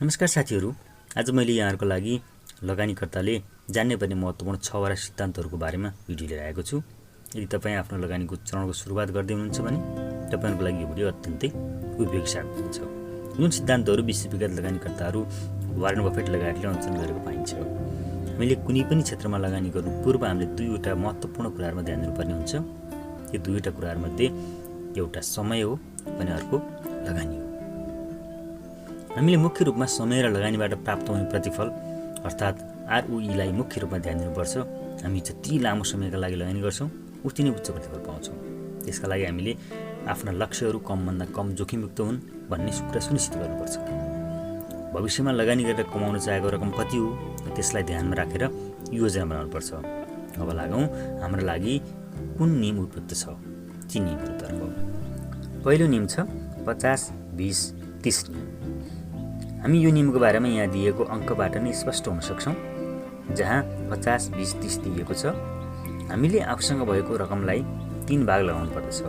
नमस्कार साथीहरू, आज मैले यहाँहरूको लागि लगानीकर्ताले जान्ने पर्ने महत्त्वपूर्ण 6वटा सिद्धान्तहरूको बारेमा भिडियो लिएर आएको छु। यदि तपाईँ आफ्नो लगानीको चरणको सुरुवात गर्दै हुनुहुन्छ भने तपाईहरुको लागि यो भिडियो अत्यन्तै उपयोगी साबित हुन्छ। जुन सिद्धान्तहरू विश्वविख्यात लगानीकर्ताहरू वारेन बफेट लगायतले अनुसरण गरेको पाइन्छ। हामीले कुनै पनि क्षेत्रमा लगानी गर्नु पूर्व हामीले दुईवटा महत्त्वपूर्ण कुराहरुमा ध्यान दिनुपर्ने हुन्छ। यो दुईवटा कुराहरुमध्ये एउटा समय हो भने अर्को लगानी हो। हामीले मुख्य रूपमा समय र लगानीबाट प्राप्त हुने प्रतिफल अर्थात् ROE लाई मुख्य रूपमा ध्यान दिनुपर्छ। हामी जति लामो समयका लागि लगानी गर्छौं उति नै उच्च प्रतिफल पाउँछौं। त्यसका लागि हामीले आफ्ना लक्ष्यहरू कमभन्दा कम जोखिमयुक्त हुन् भन्ने कुरा सुनिश्चित गर्नुपर्छ। भविष्यमा लगानी गरेर कमाउन चाहेको रकम कति हो त्यसलाई ध्यानमा राखेर योजना बनाउनुपर्छ। अब लागौं हाम्रो लागि कुन नियम उपयुक्त छ ती नियमहरुतर्फ। पहिलो नियम छ 50-20-30 नियम। हामी यो नियमको बारेमा यहाँ दिएको अङ्कबाट नै स्पष्ट हुन सक्छौं। जहाँ 50-20-30 दिएको छ, हामीले आफूसँग भएको रकमलाई 3 भाग लगाउनु पर्दछ।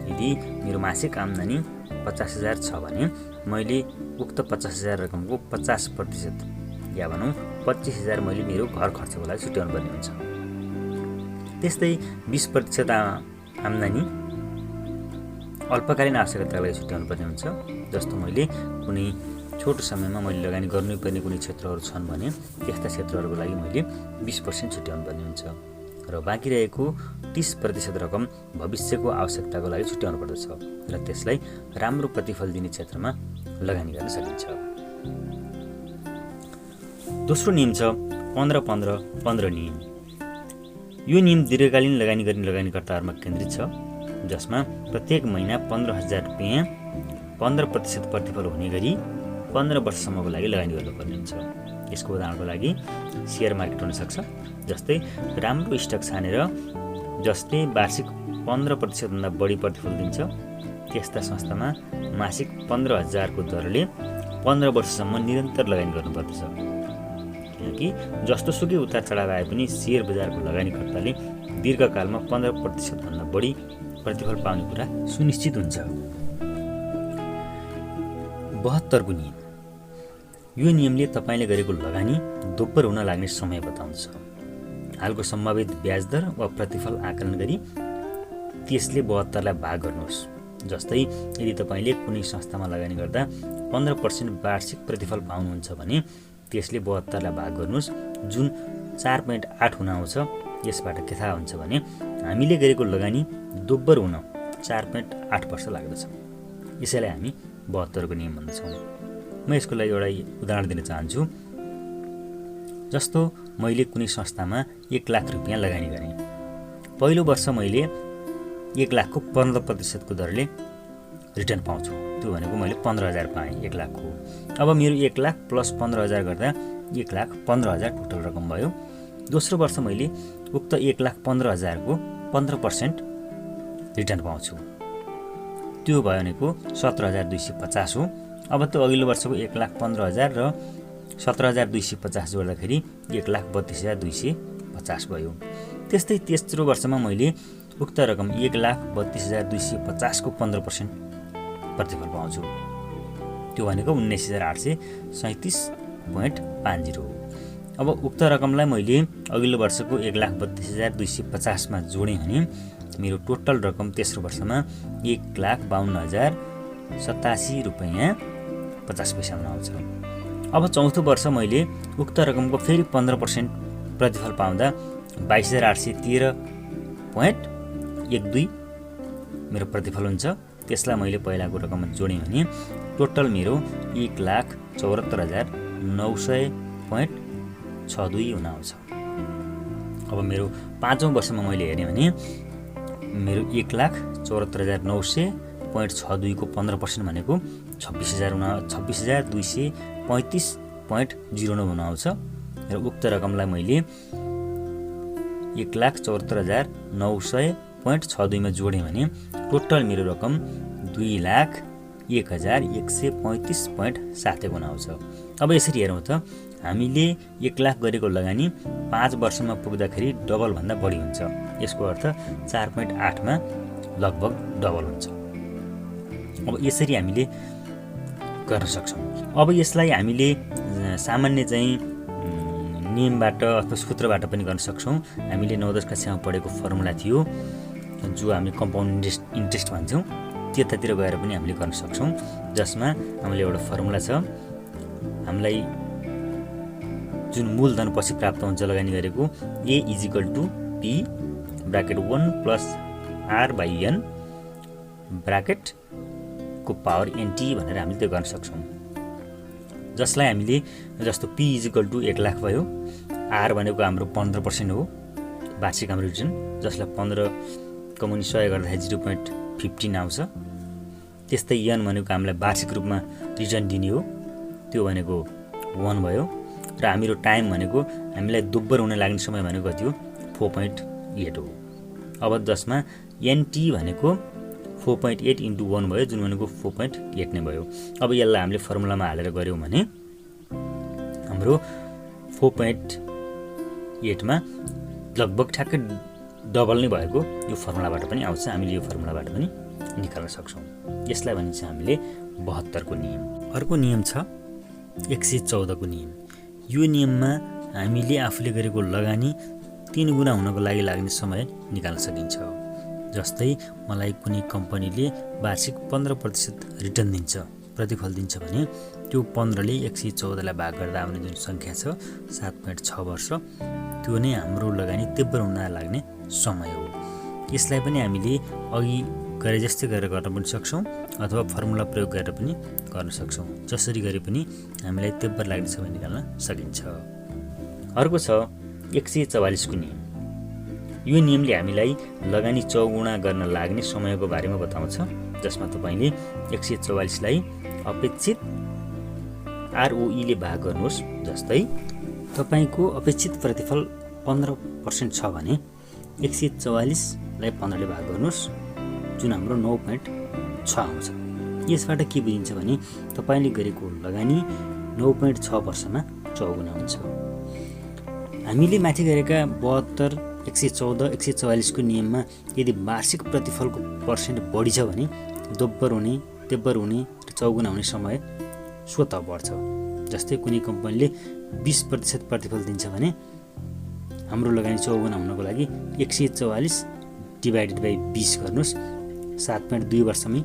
यदि मेरो मासिक आम्दानी 50,000 छ भने मैले उक्त 50,000 रकमको 50% या भनौं 25,000 मैले मेरो घर खर्चको लागि छुट्याउनु पर्ने हुन्छ। त्यस्तै 20% आम्दानी अल्पकालीन आवश्यकताका लागि छुट्याउनु पर्ने हुन्छ। जस्तो मैले कुनै छोटो समयमा मैले लगानी गर्नुपर्ने कुनै क्षेत्रहरू छन् भने त्यस्ता क्षेत्रहरूको लागि मैले 20% छुट्याउनु पर्ने हुन्छ र बाँकी रहेको 30% रकम भविष्यको आवश्यकताको लागि छुट्याउनु पर्दछ र त्यसलाई राम्रो प्रतिफल दिने क्षेत्रमा लगानी गर्न सकिन्छ। दोस्रो नियम छ 15-15-15 नियम। यो नियम दीर्घकालीन लगानी गर्ने लगानीकर्ताहरूमा केन्द्रित छ, जसमा प्रत्येक महिना 15,000 रुपैयाँ 15% प्रतिफल हुने गरी 15 वर्षसम्मको लागि लगानी गर्नुपर्ने हुन्छ। यसको उदाहरणको लागि शेयर मार्केट हुन सक्छ। जस्तै राम्रो स्टक छानेर जसले वार्षिक 15% भन्दा बढी प्रतिफल दिन्छ त्यस्ता संस्थामा मासिक 15,000 को दरले 15 वर्षसम्म निरन्तर लगानी गर्नुपर्दछ। किनकि जस्तो सुकै उतार चढाव आए पनि शेयर बजारको लगानीकर्ताले दीर्घकालमा 15% भन्दा बढी प्रतिफल पाउने कुरा सुनिश्चित हुन्छ। 72 को नियम। यो नियमले तपाईले गरेको लगानी दोब्बर हुन लाग्ने समय बताउँछ। हालको सम्भावित ब्याज दर वा प्रतिफल आकलन गरी त्यसले 72 लाई भाग गर्नुहोस्। जस्तै यदि तपाईले कुनै संस्थामा लगानी गर्दा 15% वार्षिक प्रतिफल पाउनुहुन्छ भने त्यसले 72 लाई भाग गर्नुहोस्, जुन 4.8 हुन आउँछ। यसबाट के थाहा हुन्छ भने हामीले गरेको लगानी दोब्बर हुन 4.8 वर्ष लाग्दछ। यसैलाई हामी 72 को नियम भन्दछौँ। म यसको लागि एउटा उदाहरण दिन चाहन्छु। जस्तो मैले कुनै संस्थामा 1 लाख रुपैयाँ लगानी गरेँ। पहिलो वर्ष मैले 1 लाख को 15% को दरले रिटर्न पाउँछु। त्यो भनेको मैले 15,000 पाएँ 1 लाख को। अब मेरो 1 लाख प्लस 15,000 गर्दा 1 लाख 15,000 टोटल रकम भयो। दोस्रो वर्ष मैले उक्त 1 लाख 15,000 को 15% रिटर्न पाउँछु। त्यो भयो भनेको 17,250 हो। अब त्यो अघिल्लो वर्षको 1 लाख 15,000 र 17,250 जोड्दाखेरि 1,32,250 भयो। त्यस्तै तेस्रो वर्षमा मैले उक्त रकम 1,32,250 को 15% प्रतिफल पाउँछु। त्यो भनेको 19,837.50 हो। अब उक्त रकमलाई मैले अघिल्लो वर्षको 1,32,250 मा जोडेँ भने मेरो टोटल रकम तेस्रो वर्षमा 1,52,087 रुपैयाँ 50 पैसा आउँछ। अब चौथो वर्ष मैले उक्त रकमको फेरि 15% प्रतिफल पाउँदा 22,813.12 मेरो प्रतिफल हुन्छ। त्यसलाई मैले पहिलाको रकममा जोडेँ भने टोटल मेरो 1,74,900.62 हुन आउँछ। अब मेरो पाँचौं वर्षमा मैले हेरेँ भने मेरो 1,74,900.62 को 15% भनेको 26,235.09 हुन आउँछ र उक्त रकमलाई मैले 1,74,900.62 मा जोडेँ भने टोटल मेरो रकम 2,01,135.71 हुन आउँछ। अब यसरी हेरौँ त हामीले 1 लाख गरेको लगानी 5 वर्षमा पुग्दाखेरि डबल भन्दा बढी हुन्छ। यसको अर्थ 4.8 मा लगभग डबल हुन्छ। अब यसरी हामीले गर्न सक्छौँ। अब यसलाई हामीले सामान्य चाहिँ नियमबाट अथवा सूत्रबाट पनि गर्न सक्छौँ। हामीले 9-10 कक्षामा पढेको फर्मुला थियो जो हामी कम्पाउन्ड इन्ट्रेस्ट भन्छौँ, त्यतातिर गएर पनि हामीले गर्न सक्छौँ, जसमा हामीले एउटा फर्मुला छ। हामीलाई जुन मूलधन पछि प्राप्त हुन्छ लगानी गरेको A = P bracket 1 + R/n bracket को पावर NT भनेर हामीले त्यो गर्न सक्छौँ। जसलाई हामीले जस्तो P = 1 लाख भयो, R भनेको हाम्रो 15% हो वार्षिक हाम्रो रिटर्न, जसलाई 15 को मुनि 100 गर्दाखेरि 0.15 आउँछ। त्यस्तै n भनेको हामीलाई वार्षिक रूपमा रिटर्न दिने हो, त्यो भनेको 1 भयो। र हाम्रो टाइम भनेको हामीलाई दोब्बर हुन लाग्ने समय भनेको कति हो 4.8 हो। अब जसमा NT भनेको 4.8 × 1 भयो, जुन भनेको 4.8 नै भयो। अब यसलाई हामीले फर्मुलामा हालेर गऱ्यौँ भने हाम्रो 4.8 मा लगभग ठ्याक्कै डबल नै भएको यो फर्मुलाबाट पनि आउँछ। हामीले यो फर्मुलाबाट पनि निकाल्न सक्छौँ। यसलाई भनिन्छ हामीले 72 को नियम। अर्को नियम छ 114 को नियम। यो नियममा हामीले आफूले गरेको लगानी 3 गुणा हुनको लागि लाग्ने समय निकाल्न सकिन्छ। जस्तै मलाई कुनै कम्पनीले वार्षिक 15% रिटर्न दिन्छ, प्रतिफल दिन्छ भने त्यो 15 ले 114 लाई भाग गर्दा आउने जुन सङ्ख्या छ 7.6 वर्ष, त्यो नै हाम्रो लगानी तीव्र हुन लाग्ने समय हो। यसलाई पनि हामीले अघि गरे जस्तै गरेर गर्न पनि सक्छौँ अथवा फर्मुला प्रयोग गरेर पनि गर्न सक्छौँ। जसरी गरे पनि हामीलाई तीव्र लाग्ने समय निकाल्न सकिन्छ। अर्को छ 144 को नियम। यो नियमले हामीलाई लगानी चौगुणा गर्न लाग्ने समयको बारेमा बताउँछ, जसमा तपाईले 144 लाई अपेक्षित ROE ले भाग गर्नुहोस्। जस्तै तपाईको अपेक्षित प्रतिफल 15% छ भने 144 लाई 15 ले भाग गर्नुहोस्, जुन हाम्रो 9.6 आउँछ। यसबाट के बुझिन्छ भने तपाईले गरेको लगानी 9.6 वर्षमा चौगुणा हुन्छ। हामीले माथि गरेका 72, 114, 144 को नियममा यदि वार्षिक प्रतिफलको पर्सेन्ट बढी छ भने दोब्बर हुने, तेब्बर हुने र चौगुणा हुने समय स्वतः बढ्छ। जस्तै कुनै कम्पनीले 20% प्रतिफल दिन्छ भने हाम्रो लगानी चौगुणा हुनको लागि 144 / 20 गर्नुहोस्, 7.2 वर्षमै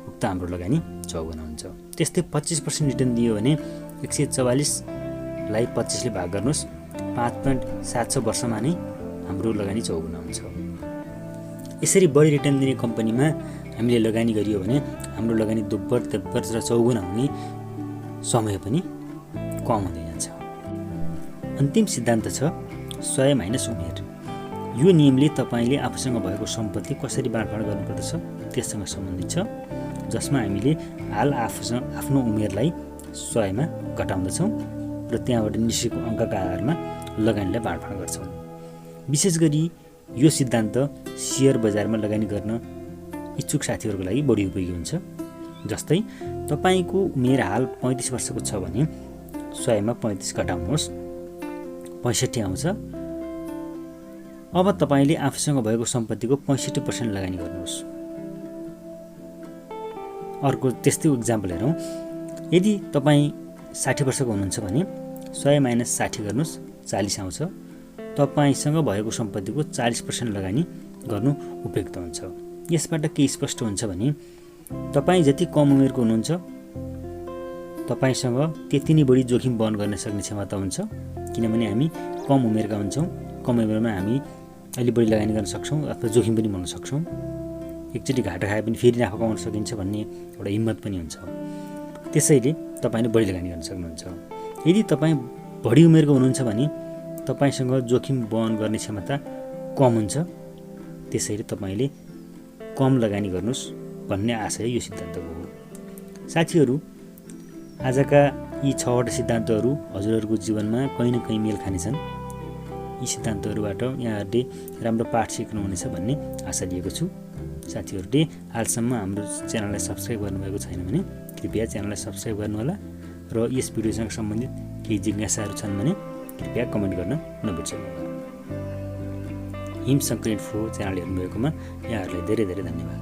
उक्त हाम्रो लगानी चौगुणा हुन्छ। त्यस्तै 25% रिटर्न दियो भने 144 लाई 25 ले भाग गर्नुहोस्, 5.76 वर्षमा नै हाम्रो लगानी चौगुणा हुन्छ। यसरी बढी रिटर्न दिने कम्पनीमा हामीले लगानी गरियो भने हाम्रो लगानी दोब्बर, तेब्बर र चौगुणा हुने समय पनि कम हुँदै जान्छ। अन्तिम सिद्धान्त छ 100 - उमेर। यो नियमले तपाईले आफूसँग भएको सम्पत्ति कसरी बाँडफाँड गर्नुपर्दछ त्यससँग सम्बन्धित छ, जसमा हामीले हाल आफ्नो उमेरलाई 100 मा घटाउँदछौँ र त्यहाँबाट निस्केको अङ्कका आधारमा लगानीलाई बाँडफाँड गर्छौँ। विशेष गरी यो सिद्धान्त शेयर बजारमा लगानी गर्न इच्छुक साथीहरूको लागि बढी उपयोगी हुन्छ। जस्तै तपाईको उमेर हाल 35 वर्षको छ भने 100 मा 35 घटाउनुहोस्, 65 आउँछ। अब तपाईले आफूसँग भएको सम्पत्तिको 65% लगानी गर्नुहोस्। अर्को त्यस्तै इक्जाम्पल हेरौँ। यदि तपाईँ 60 वर्षको हुनुहुन्छ भने 100 - 60 गर्नुहोस्, 40 आउँछ। तपाईसँग भएको सम्पत्तिको 40% लगानी गर्नु उपयुक्त हुन्छ। यसबाट के स्पष्ट हुन्छ भने तपाईँ जति कम उमेरको हुनुहुन्छ तपाईसँग त्यति नै बढी जोखिम वहन गर्न सक्ने क्षमता हुन्छ, किनभने हामी कम उमेरका हुन्छौँ। कम उमेरमा हामी अलि बढी लगानी गर्न सक्छौँ अथवा जोखिम पनि बन्न सक्छौँ। एकचोटि घाटा खाए पनि फेरि नाफा कमाउन सकिन्छ भन्ने एउटा हिम्मत पनि हुन्छ। त्यसैले तपाईले बढी लगानी गर्न सक्नुहुन्छ। यदि तपाईँ बढी उमेरको हुनुहुन्छ भने तपाईसँग जोखिम वहन गर्ने क्षमता कम हुन्छ, त्यसैले तपाईले कम लगानी गर्नुहोस् भन्ने आशय यो सिद्धान्तको हो। साथीहरू, आजका यी 6वटा सिद्धान्तहरू हजुरहरूको जीवनमा कहीँ न कहीँ मेल खानेछन्। यी सिद्धान्तहरूबाट यहाँहरूले राम्रो पाठ सिक्नुहुनेछ भन्ने आशा लिएको छु। साथीहरूले हालसम्म हाम्रो च्यानललाई सब्स्क्राइब गर्नुभएको छैन भने कृपया च्यानललाई सब्स्क्राइब गर्नुहोला र यस भिडियोसँग सम्बन्धित केही जिज्ञासाहरू छन् भने कृपया कमेन्ट गर्न नबिर्सनुहोला। हिम सङ्कलित च्यानल हेर्नुभएकोमा यहाँहरूलाई धेरै धेरै धन्यवाद।